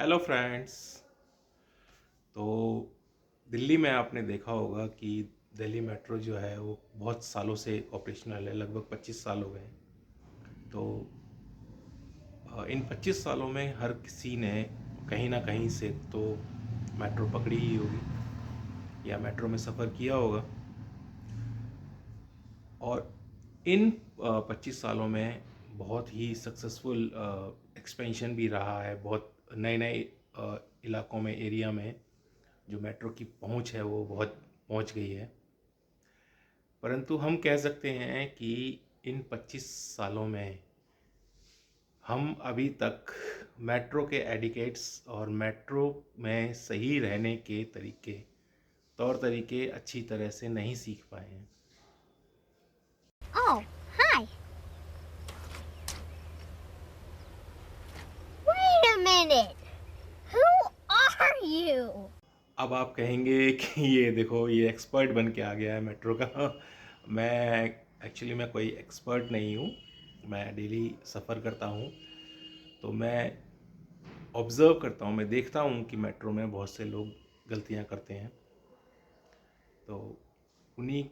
Hello friends. तो दिल्ली में आपने देखा होगा कि दिल्ली मेट्रो जो है वो बहुत सालों से ऑपरेशनल है, लगभग 25 साल हो गए हैं। तो इन 25 सालों में हर किसी ने कहीं ना कहीं से तो मेट्रो पकड़ी ही होगी या मेट्रो में सफ़र किया होगा। और इन 25 सालों में बहुत ही सक्सेसफुल एक्सपेंशन भी रहा है। बहुत नए नए इलाकों में, एरिया में जो मेट्रो की पहुंच है वो बहुत पहुंच गई है। परंतु हम कह सकते हैं कि इन 25 सालों में हम अभी तक मेट्रो के एडिकेट्स और मेट्रो में सही रहने के तरीके, तौर तरीके अच्छी तरह से नहीं सीख पाए हैं। Oh, hi. Wait a minute. Who are you? अब आप कहेंगे कि ये देखो, ये एक्सपर्ट बन के आ गया है मेट्रो का। मैं एक्चुअली मैं कोई एक्सपर्ट नहीं हूँ। मैं डेली सफ़र करता हूँ, तो मैं ऑब्ज़र्व करता हूँ, मैं देखता हूँ कि मेट्रो में बहुत से लोग गलतियाँ करते हैं। तो उन्हीं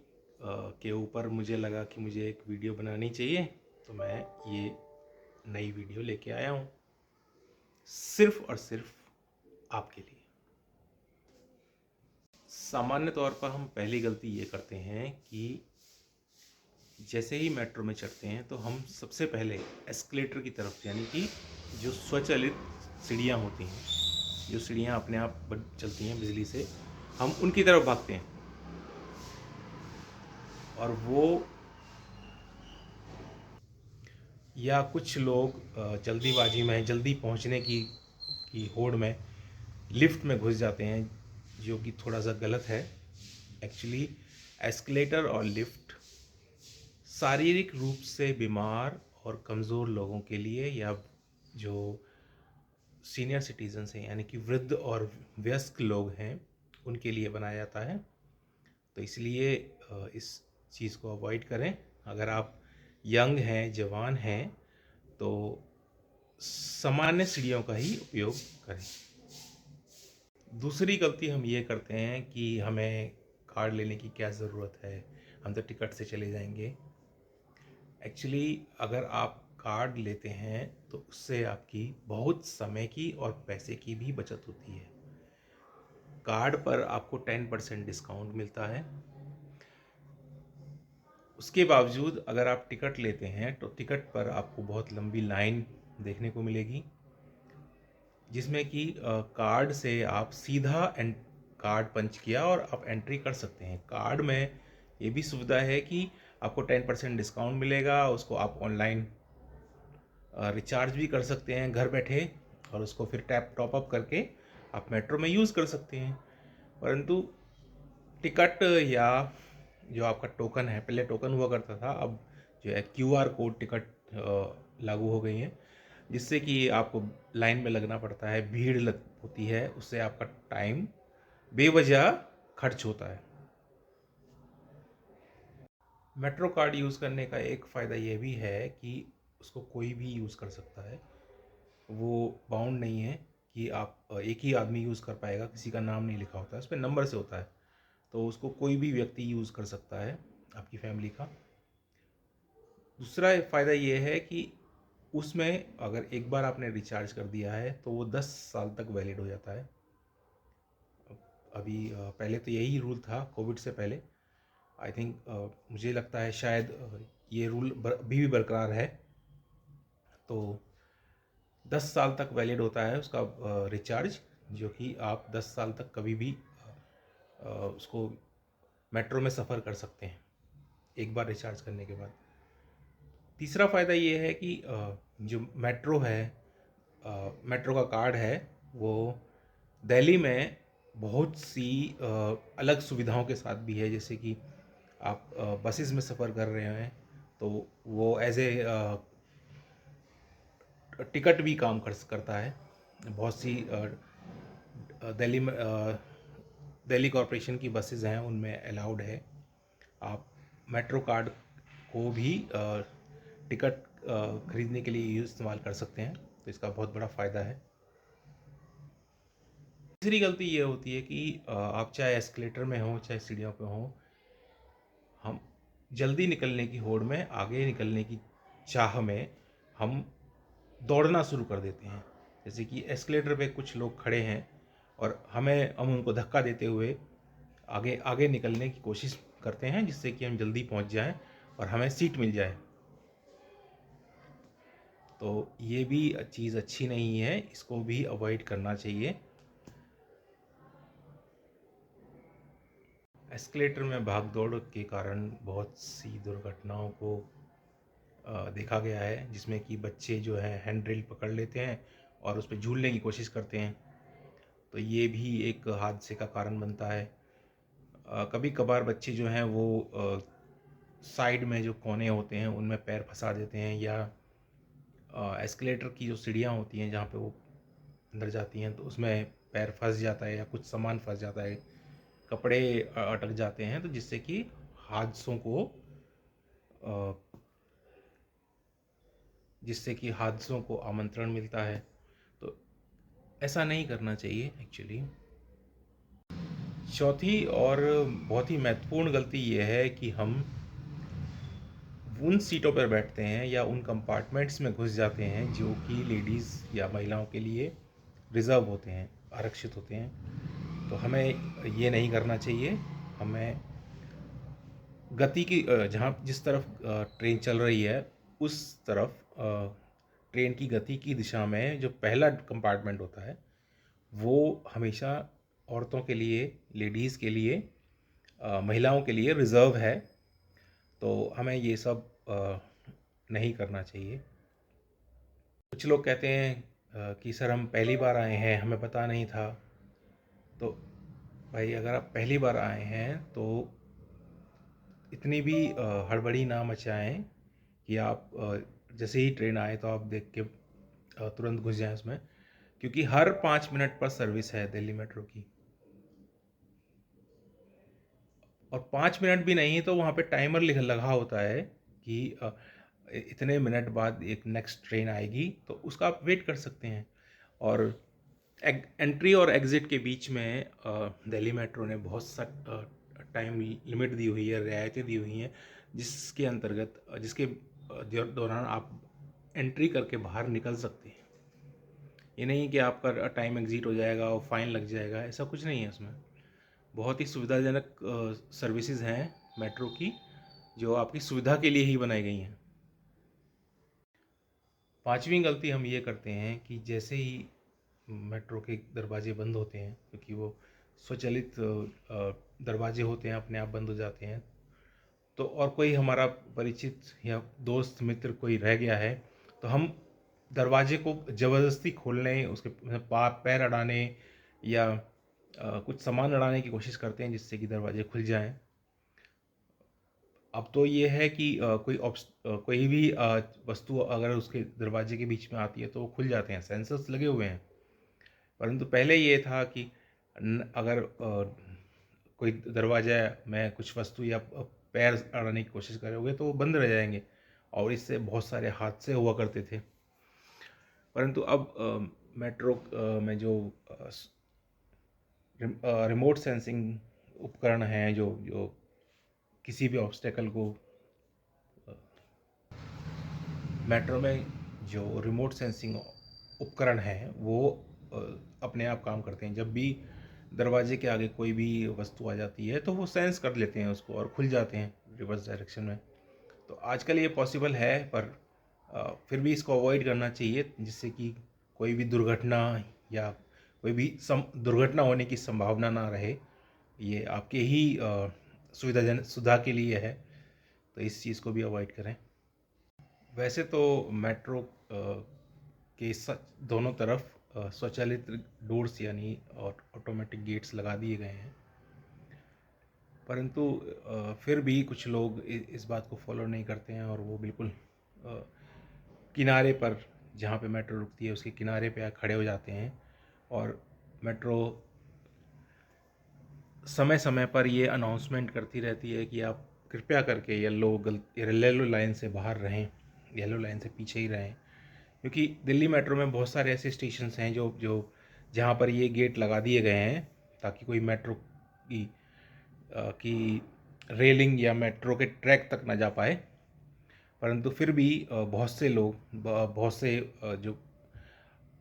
के ऊपर मुझे लगा कि मुझे एक वीडियो बनानी चाहिए, तो मैं ये नई वीडियो लेके आया हूँ सिर्फ़ और सिर्फ़ आपके लिए। सामान्य तौर पर हम पहली गलती ये करते हैं कि जैसे ही मेट्रो में चढ़ते हैं तो हम सबसे पहले एस्केलेटर की तरफ, यानी कि जो स्वचालित सीढ़ियाँ होती हैं, जो सीढ़ियाँ अपने आप चलती हैं बिजली से, हम उनकी तरफ भागते हैं। और वो, या कुछ लोग जल्दीबाजी में, जल्दी पहुंचने की होड़ में लिफ्ट में घुस जाते हैं, जो कि थोड़ा सा गलत है। एक्चुअली एस्केलेटर और लिफ्ट शारीरिक रूप से बीमार और कमज़ोर लोगों के लिए, या जो सीनियर सिटीजन्स हैं यानी कि वृद्ध और वयस्क लोग हैं, उनके लिए बनाया जाता है। तो इसलिए इस चीज़ को अवॉइड करें। अगर आप यंग हैं, जवान हैं, तो सामान्य सीढ़ियों का ही उपयोग करें। दूसरी गलती हम ये करते हैं कि हमें कार्ड लेने की क्या ज़रूरत है, हम तो टिकट से चले जाएंगे। एक्चुअली अगर आप कार्ड लेते हैं तो उससे आपकी बहुत समय की और पैसे की भी बचत होती है। कार्ड पर आपको 10% डिस्काउंट मिलता है। उसके बावजूद अगर आप टिकट लेते हैं तो टिकट पर आपको बहुत लंबी लाइन देखने को मिलेगी, जिसमें कि कार्ड से आप सीधा कार्ड पंच किया और आप एंट्री कर सकते हैं। कार्ड में ये भी सुविधा है कि आपको 10% डिस्काउंट मिलेगा, उसको आप ऑनलाइन रिचार्ज भी कर सकते हैं घर बैठे, और उसको फिर टॉप अप करके आप मेट्रो में यूज़ कर सकते हैं। परंतु टिकट, या जो आपका टोकन है, पहले टोकन हुआ करता था, अब जो है क्यूआर कोड टिकट लागू हो गई हैं, जिससे कि आपको लाइन में लगना पड़ता है, भीड़ लग होती है, उससे आपका टाइम बेवजह खर्च होता है। मेट्रो कार्ड यूज़ करने का एक फ़ायदा ये भी है कि उसको कोई भी यूज़ कर सकता है। वो बाउंड नहीं है कि आप एक ही आदमी यूज़ कर पाएगा, किसी का नाम नहीं लिखा होता है, उस पर नंबर से होता है, तो उसको कोई भी व्यक्ति यूज़ कर सकता है आपकी फैमिली का। दूसरा फ़ायदा ये है कि उसमें अगर एक बार आपने रिचार्ज कर दिया है तो वो 10 साल तक वैलिड हो जाता है। अभी पहले तो यही रूल था, कोविड से पहले। आई थिंक मुझे लगता है शायद ये रूल अभी भी बरकरार है। तो 10 साल तक वैलिड होता है उसका रिचार्ज, जो कि आप 10 साल तक कभी भी उसको मेट्रो में सफ़र कर सकते हैं एक बार रिचार्ज करने के बाद। तीसरा फ़ायदा ये है कि जो मेट्रो है, मेट्रो का कार्ड है, वो दिल्ली में बहुत सी अलग सुविधाओं के साथ भी है। जैसे कि आप बसेस में सफ़र कर रहे हैं तो वो एज ए टिकट भी काम करता है। बहुत सी दिल्ली में दिल्ली कॉरपोरेशन की बसेस हैं, उनमें अलाउड है। आप मेट्रो कार्ड को भी टिकट खरीदने के लिए इस्तेमाल कर सकते हैं, तो इसका बहुत बड़ा फ़ायदा है। तीसरी गलती ये होती है कि आप चाहे एस्केलेटर में हो चाहे सीढ़ियों पे हो, हम जल्दी निकलने की होड़ में, आगे निकलने की चाह में हम दौड़ना शुरू कर देते हैं। जैसे कि एस्केलेटर पे कुछ लोग खड़े हैं और हम उनको धक्का देते हुए आगे आगे निकलने की कोशिश करते हैं, जिससे कि हम जल्दी पहुंच जाएं और हमें सीट मिल जाए। तो ये भी चीज़ अच्छी नहीं है, इसको भी अवॉइड करना चाहिए। एस्केलेटर में भाग दौड़ के कारण बहुत सी दुर्घटनाओं को देखा गया है, जिसमें कि बच्चे जो हैं हैंड ड्रिल पकड़ लेते हैं और उस पे झूलने की कोशिश करते हैं, तो ये भी एक हादसे का कारण बनता है। कभी कभार बच्चे जो हैं वो साइड में जो कोने होते हैं उनमें पैर फंसा देते हैं, या एस्केलेटर की जो सीढ़ियाँ होती हैं जहाँ पे वो अंदर जाती हैं तो उसमें पैर फंस जाता है या कुछ सामान फंस जाता है, कपड़े अटक जाते हैं, तो जिससे कि हादसों को अ, आमंत्रण मिलता है। तो ऐसा नहीं करना चाहिए एक्चुअली। चौथी और बहुत ही महत्वपूर्ण गलती ये है कि हम उन सीटों पर बैठते हैं या उन कंपार्टमेंट्स में घुस जाते हैं जो कि लेडीज़ या महिलाओं के लिए रिज़र्व होते हैं, आरक्षित होते हैं। तो हमें ये नहीं करना चाहिए। हमें गति की जहाँ जिस तरफ ट्रेन चल रही है उस तरफ ट्रेन की गति की दिशा में जो पहला कंपार्टमेंट होता है वो हमेशा औरतों के लिए, लेडीज़ के लिए, महिलाओं के लिए रिज़र्व है। तो हमें ये सब नहीं करना चाहिए। कुछ लोग कहते हैं कि सर हम पहली बार आए हैं, हमें पता नहीं था। तो भाई अगर आप पहली बार आए हैं तो इतनी भी हड़बड़ी ना मचाएं कि आप जैसे ही ट्रेन आए तो आप देख के तुरंत घुस जाएं उसमें, क्योंकि हर 5 मिनट पर सर्विस है दिल्ली मेट्रो की। और 5 मिनट भी नहीं तो वहाँ पे टाइमर लगा होता है कि इतने मिनट बाद एक नेक्स्ट ट्रेन आएगी, तो उसका आप वेट कर सकते हैं। और एंट्री और एग्ज़िट के बीच में दिल्ली मेट्रो ने बहुत सा टाइम लिमिट दी हुई है, रियायतें दी हुई हैं, जिसके अंतर्गत जिसके दौरान आप एंट्री करके बाहर निकल सकते हैं। ये नहीं कि आपका टाइम एग्ज़िट हो जाएगा और फाइन लग जाएगा, ऐसा कुछ नहीं है उसमें। बहुत ही सुविधाजनक सर्विसेज हैं मेट्रो की, जो आपकी सुविधा के लिए ही बनाई गई हैं। पांचवी गलती हम ये करते हैं कि जैसे ही मेट्रो के दरवाजे बंद होते हैं, क्योंकि वो स्वचालित दरवाजे होते हैं, अपने आप बंद हो जाते हैं, तो और कोई हमारा परिचित या दोस्त मित्र कोई रह गया है तो हम दरवाजे को ज़बरदस्ती खोलने, उसके पैर अड़ाने या कुछ सामान अड़ाने की कोशिश करते हैं जिससे कि दरवाजे खुल जाएं। अब तो ये है कि कोई भी वस्तु अगर उसके दरवाजे के बीच में आती है तो वो खुल जाते हैं, सेंसर्स लगे हुए हैं। परंतु पहले ये था कि अगर कोई दरवाजा में कुछ वस्तु या पैर अड़ाने की कोशिश करोगे तो वो बंद रह जाएंगे, और इससे बहुत सारे हादसे हुआ करते थे। परंतु अब मेट्रो में जो रिमोट सेंसिंग उपकरण हैं, जो जो किसी भी ऑब्स्टेकल को मेट्रो में जो रिमोट सेंसिंग उपकरण हैं वो अपने आप काम करते हैं। जब भी दरवाजे के आगे कोई भी वस्तु आ जाती है तो वो सेंस कर लेते हैं उसको और खुल जाते हैं रिवर्स डायरेक्शन में। तो आजकल ये पॉसिबल है, पर फिर भी इसको अवॉइड करना चाहिए, जिससे कि कोई भी दुर्घटना या कोई भी दुर्घटना होने की संभावना ना रहे। ये आपके ही सुविधा के लिए है, तो इस चीज़ को भी अवॉइड करें। वैसे तो मेट्रो के दोनों तरफ स्वचालित डोर्स यानी ऑटोमेटिक गेट्स लगा दिए गए हैं, परंतु फिर भी कुछ लोग इस बात को फॉलो नहीं करते हैं और वो बिल्कुल किनारे पर, जहाँ पे मेट्रो रुकती है उसके किनारे पे खड़े हो जाते हैं। और मेट्रो समय समय पर ये अनाउंसमेंट करती रहती है कि आप कृपया करके येलो लाइन से बाहर रहें, येलो लाइन से पीछे ही रहें, क्योंकि दिल्ली मेट्रो में बहुत सारे ऐसे स्टेशंस हैं जो जो जहाँ पर ये गेट लगा दिए गए हैं ताकि कोई मेट्रो की रेलिंग या मेट्रो के ट्रैक तक ना जा पाए। परंतु फिर भी बहुत से लोग बहुत से जो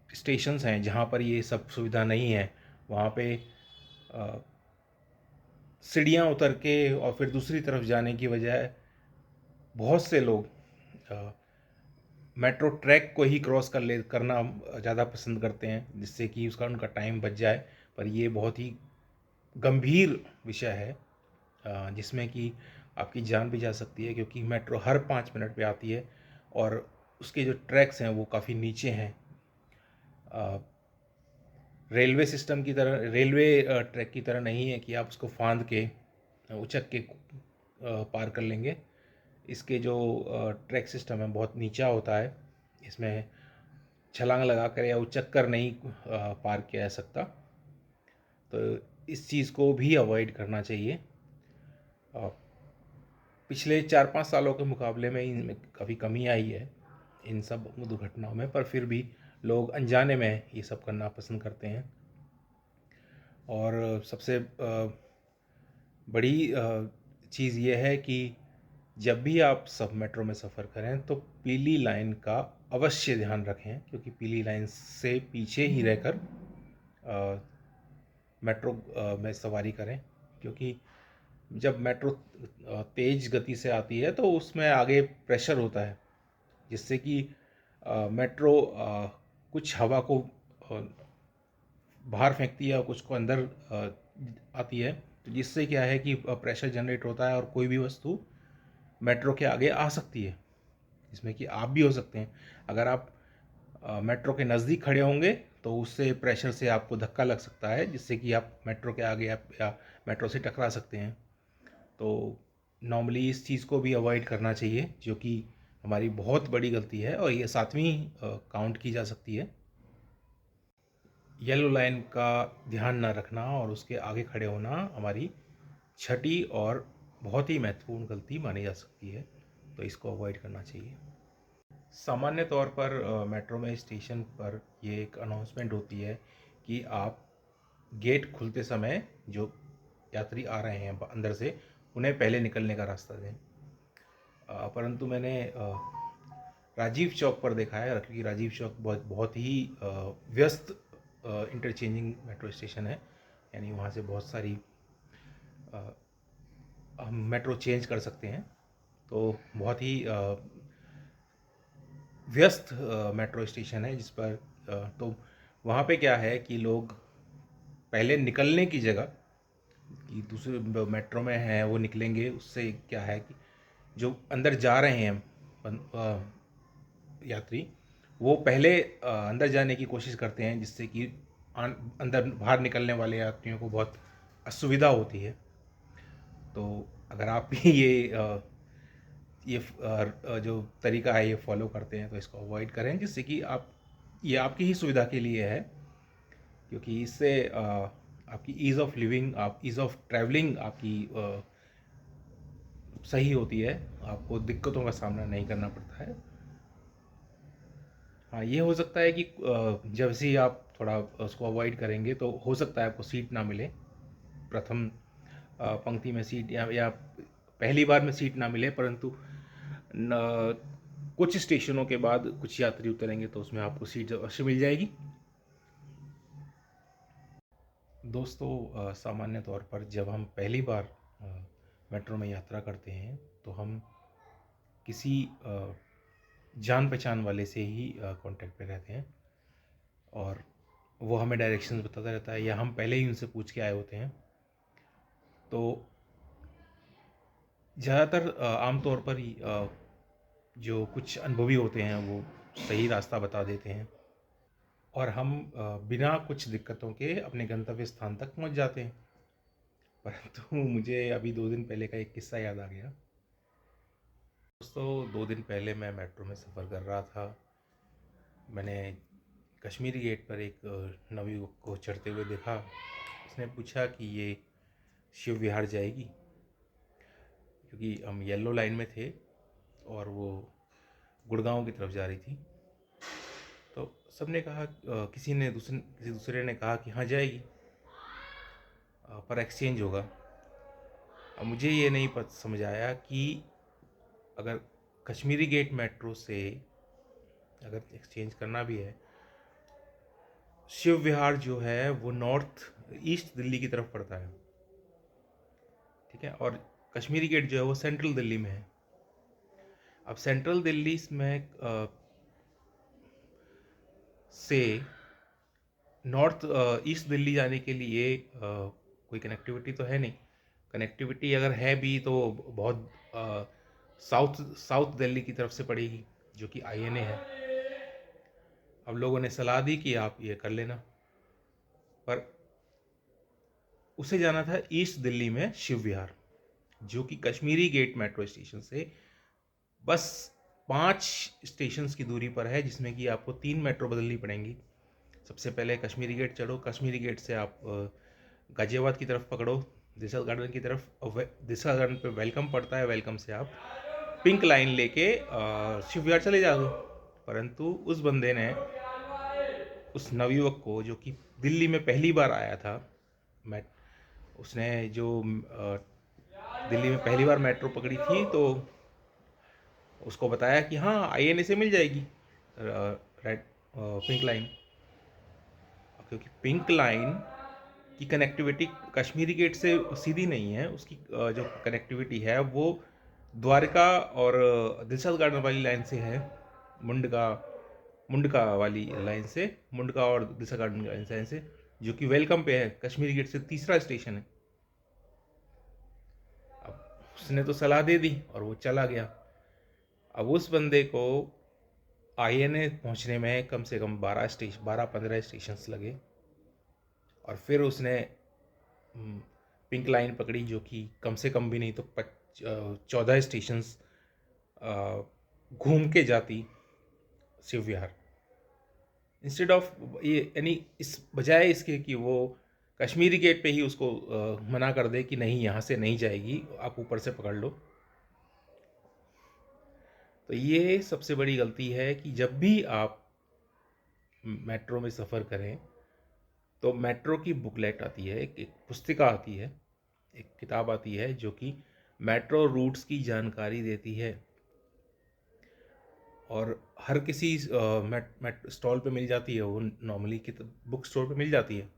स्टेशंस हैं जहाँ पर ये सब सुविधा नहीं है, वहाँ पे सीढ़ियाँ उतर के और फिर दूसरी तरफ जाने की बजाय बहुत से लोग मेट्रो ट्रैक को ही क्रॉस करना ज़्यादा पसंद करते हैं, जिससे कि उसका उनका टाइम बच जाए। पर ये बहुत ही गंभीर विषय है, जिसमें कि आपकी जान भी जा सकती है, क्योंकि मेट्रो हर 5 मिनट पे आती है और उसके जो ट्रैक्स हैं वो काफ़ी नीचे हैं। रेलवे सिस्टम की तरह, रेलवे ट्रैक की तरह नहीं है कि आप उसको फांद के उचक के पार कर लेंगे। इसके जो ट्रैक सिस्टम है बहुत नीचा होता है, इसमें छलांग लगा कर या उचक कर नहीं पार किया जा सकता। तो इस चीज़ को भी अवॉइड करना चाहिए। पिछले 4-5 सालों के मुकाबले में इनमें काफ़ी कमी आई है इन सब दुर्घटनाओं में, पर फिर भी लोग अनजाने में ये सब करना पसंद करते हैं। और सबसे बड़ी चीज़ ये है कि जब भी आप सब मेट्रो में सफ़र करें तो पीली लाइन का अवश्य ध्यान रखें, क्योंकि पीली लाइन से पीछे ही रहकर मेट्रो में सवारी करें। क्योंकि जब मेट्रो तेज़ गति से आती है तो उसमें आगे प्रेशर होता है, जिससे कि मेट्रो कुछ हवा को बाहर फेंकती है और कुछ को अंदर आती है, तो जिससे क्या है कि प्रेशर जनरेट होता है और कोई भी वस्तु मेट्रो के आगे आ सकती है, जिसमें कि आप भी हो सकते हैं। अगर आप मेट्रो के नज़दीक खड़े होंगे तो उससे प्रेशर से आपको धक्का लग सकता है, जिससे कि आप मेट्रो के आगे या मेट्रो से टकरा सकते हैं। तो नॉर्मली इस चीज़ को भी अवॉइड करना चाहिए, जो कि हमारी बहुत बड़ी गलती है और ये 7वीं काउंट की जा सकती है। येलो लाइन का ध्यान न रखना और उसके आगे खड़े होना हमारी छठी और बहुत ही महत्वपूर्ण गलती मानी जा सकती है, तो इसको अवॉइड करना चाहिए। सामान्य तौर पर मेट्रो में स्टेशन पर ये एक अनाउंसमेंट होती है कि आप गेट खुलते समय जो यात्री आ रहे हैं अंदर से, उन्हें पहले निकलने का रास्ता दें। परंतु मैंने राजीव चौक पर देखा है, क्योंकि राजीव चौक बहुत बहुत ही व्यस्त इंटरचेंजिंग मेट्रो स्टेशन है, यानी वहाँ से बहुत सारी हम मेट्रो चेंज कर सकते हैं। तो बहुत ही व्यस्त मेट्रो स्टेशन है, जिस पर तो वहाँ पे क्या है कि लोग पहले निकलने की जगह कि दूसरे मेट्रो में हैं वो निकलेंगे, उससे क्या है कि जो अंदर जा रहे हैं यात्री, वो पहले अंदर जाने की कोशिश करते हैं, जिससे कि अंदर बाहर निकलने वाले यात्रियों को बहुत असुविधा होती है। तो अगर आप भी जो तरीका है ये फॉलो करते हैं तो इसको अवॉइड करें, जिससे कि ये आपकी ही सुविधा के लिए है, क्योंकि इससे आपकी ease of living, ease of travelling आपकी सही होती है, आपको दिक्कतों का सामना नहीं करना पड़ता है। हाँ, ये हो सकता है कि जब से आप थोड़ा उसको अवॉइड करेंगे तो हो सकता है आपको सीट ना मिले, प्रथम पंक्ति में सीट, या पहली बार में सीट ना मिले, परंतु कुछ स्टेशनों के बाद कुछ यात्री उतरेंगे तो उसमें आपको सीट अवश्य मिल जाएगी। दोस्तों, सामान्य तौर पर जब हम पहली बार मेट्रो में यात्रा करते हैं तो हम किसी जान पहचान वाले से ही कांटेक्ट पे रहते हैं और वो हमें डायरेक्शंस बताता रहता है, या हम पहले ही उनसे पूछ के आए होते हैं। तो ज़्यादातर आमतौर पर जो कुछ अनुभवी होते हैं वो सही रास्ता बता देते हैं और हम बिना कुछ दिक्कतों के अपने गंतव्य स्थान तक पहुंच जाते हैं। परंतु मुझे अभी 2 दिन पहले का एक किस्सा याद आ गया। दोस्तों, 2 दिन पहले मैं मेट्रो में सफ़र कर रहा था। मैंने कश्मीरी गेट पर एक नवयुवक को चढ़ते हुए देखा। उसने पूछा कि ये शिव विहार जाएगी, क्योंकि हम येलो लाइन में थे और वो गुड़गांव की तरफ जा रही थी। तो सबने कहा, किसी दूसरे ने कहा कि हाँ जाएगी, पर एक्सचेंज होगा। अब मुझे ये नहीं समझ आया कि अगर कश्मीरी गेट मेट्रो से अगर एक्सचेंज करना भी है, शिव विहार जो है वो नॉर्थ ईस्ट दिल्ली की तरफ पड़ता है, ठीक है, और कश्मीरी गेट जो है वो सेंट्रल दिल्ली में है। अब सेंट्रल दिल्ली में से नॉर्थ ईस्ट दिल्ली जाने के लिए कोई कनेक्टिविटी तो है नहीं। कनेक्टिविटी अगर है भी तो बहुत साउथ साउथ दिल्ली की तरफ से पड़ेगी, जो कि आईएनए है। अब लोगों ने सलाह दी कि आप ये कर लेना, पर उसे जाना था ईस्ट दिल्ली में शिव विहार, जो कि कश्मीरी गेट मेट्रो स्टेशन से बस 5 स्टेशंस की दूरी पर है, जिसमें कि आपको 3 मेट्रो बदलनी पड़ेंगी। सबसे पहले कश्मीरी गेट चढ़ो, कश्मीरी गेट से आप गाजियाबाद की तरफ पकड़ो, दिशा गार्डन की तरफ, दिशा गार्डन पे वेलकम पड़ता है, वेलकम से आप पिंक लाइन लेके शिव विहार चले जाओ। परंतु उस बंदे ने, उस नवयुवक को जो कि दिल्ली में पहली बार आया था, उसने जो दिल्ली में पहली बार मेट्रो पकड़ी थी, तो उसको बताया कि हाँ आईएनए से मिल जाएगी रेड पिंक लाइन, क्योंकि पिंक लाइन की कनेक्टिविटी कश्मीरी गेट से सीधी नहीं है। उसकी जो कनेक्टिविटी है वो द्वारका और दिलशाद गार्डन वाली लाइन से है, मुंडका वाली लाइन से, मुंडका और दिलशाद गार्डन लाइन से, जो कि वेलकम पे है, कश्मीरी गेट से तीसरा स्टेशन है। अब उसने तो सलाह दे दी और वो चला गया। अब उस बंदे को आईएनए पहुंचने में कम से कम 12-15 स्टेशंस लगे, और फिर उसने पिंक लाइन पकड़ी, जो कि कम से कम भी नहीं तो 14 स्टेशंस घूम के जाती शिव विहार। इंस्टेड ऑफ ये, यानी इस बजाय इसके कि वो कश्मीरी गेट पे ही उसको मना कर दे कि नहीं यहाँ से नहीं जाएगी, आप ऊपर से पकड़ लो। तो ये सबसे बड़ी गलती है कि जब भी आप मेट्रो में सफ़र करें तो मेट्रो की बुकलेट आती है, एक पुस्तिका आती है, एक किताब आती है जो कि मेट्रो रूट्स की जानकारी देती है, और हर किसी स्टॉल पे मिल जाती है, वो नॉर्मली बुक स्टोर पे मिल जाती है।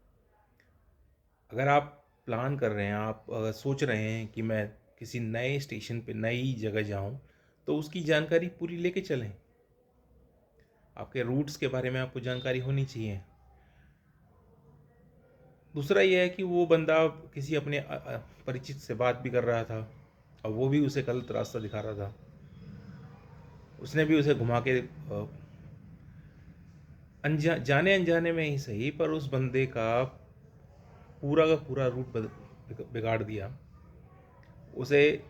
अगर आप प्लान कर रहे हैं, आप अगर सोच रहे हैं कि मैं किसी नए स्टेशन पे नई जगह जाऊं, तो उसकी जानकारी पूरी लेके चलें। आपके रूट्स के बारे में आपको जानकारी होनी चाहिए। दूसरा ये है कि वो बंदा किसी अपने परिचित से बात भी कर रहा था, और वो भी उसे गलत रास्ता दिखा रहा था। उसने भी उसे घुमा के जाने अनजाने में ही सही, पर उस बंदे का पूरा रूट बिगाड़ दिया। उसे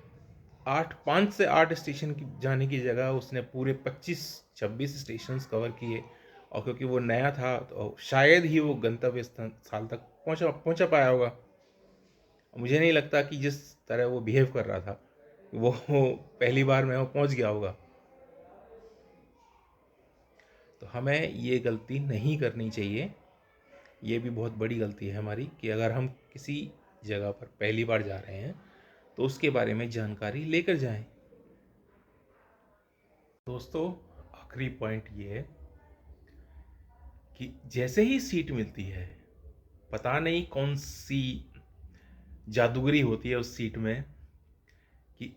5 से 8 स्टेशन की जाने की जगह उसने पूरे 25-26 स्टेशंस कवर किए, और क्योंकि वो नया था तो शायद ही वो गंतव्य स्थान तक पहुंचा पाया होगा। मुझे नहीं लगता कि जिस तरह वो बिहेव कर रहा था वो पहली बार में वो पहुंच गया होगा। तो हमें ये गलती नहीं करनी चाहिए। ये भी बहुत बड़ी गलती है हमारी कि अगर हम किसी जगह पर पहली बार जा रहे हैं तो उसके बारे में जानकारी लेकर जाएं। दोस्तों, आखिरी पॉइंट ये है कि जैसे ही सीट मिलती है, पता नहीं कौन सी जादूगरी होती है उस सीट में कि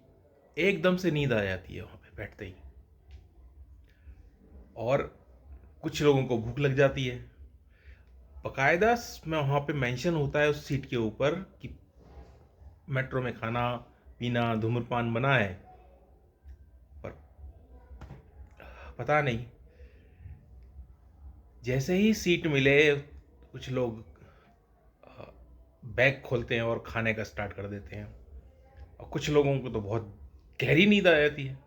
एकदम से नींद आ जाती है वहाँ पे बैठते ही, और कुछ लोगों को भूख लग जाती है। बाकायदा में वहाँ पे मेंशन होता है उस सीट के ऊपर कि मेट्रो में खाना पीना धूम्रपान मना है, पर पता नहीं, जैसे ही सीट मिले कुछ लोग बैग खोलते हैं और खाने का स्टार्ट कर देते हैं, और कुछ लोगों को तो बहुत गहरी नींद आ जाती है।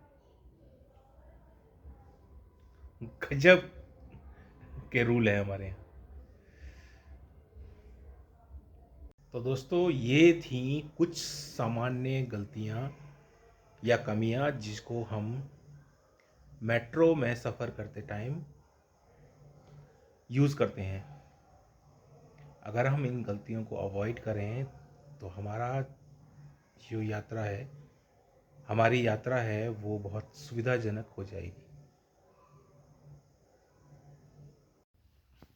गजब के रूल है हमारे यहाँ। तो दोस्तों, ये थी कुछ सामान्य गलतियाँ या कमियाँ जिसको हम मेट्रो में सफ़र करते टाइम यूज़ करते हैं। अगर हम इन गलतियों को अवॉइड करें तो हमारी यात्रा है वो बहुत सुविधाजनक हो जाएगी।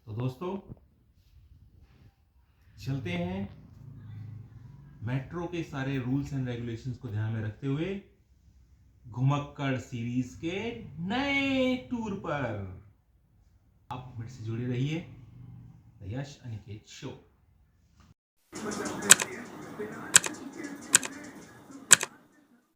तो दोस्तों, चलते हैं मेट्रो के सारे रूल्स एंड रेगुलेशंस को ध्यान में रखते हुए घुमक्कड़ सीरीज के नए टूर पर। आप मेरे से जुड़े रहिए द यश अनिकेत शो।